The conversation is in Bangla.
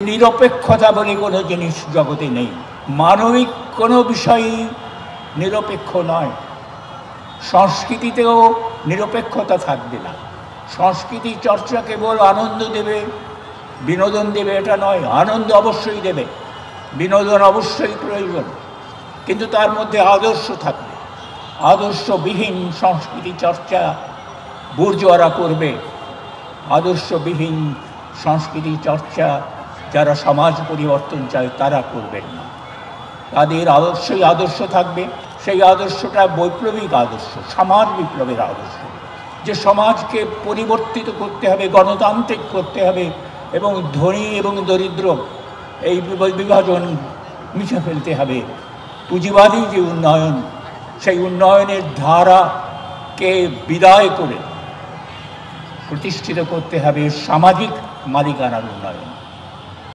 নিরপেক্ষতা বলে কোনো জিনিস জগতে নেই। মানবিক কোনো বিষয়ই নিরপেক্ষ নয়। সংস্কৃতিতেও নিরপেক্ষতা থাকবে না। সংস্কৃতি চর্চা কেবল আনন্দ দেবে, বিনোদন দেবে এটা নয়। আনন্দ অবশ্যই দেবে, বিনোদন অবশ্যই প্রয়োজন, কিন্তু তার মধ্যে আদর্শ থাকবে। আদর্শবিহীন সংস্কৃতি চর্চা বুর্জোয়ারা করবে। আদর্শবিহীন সংস্কৃতি চর্চা যারা সমাজ পরিবর্তন চায় তারা করবেন না। তাদের অবশ্যই আদর্শ থাকবে। সেই আদর্শটা বৈপ্লবিক আদর্শ, সমাজ বিপ্লবের আদর্শ, যে সমাজকে পরিবর্তিত করতে হবে, গণতান্ত্রিক করতে হবে এবং ধনী এবং দরিদ্র এই বিভাজন মুছে ফেলতে হবে। পুঁজিবাদী যে উন্নয়ন, সেই উন্নয়নের ধারাকে বিদায় করে প্রতিষ্ঠিত করতে হবে সামাজিক মালিকানার উন্নয়ন।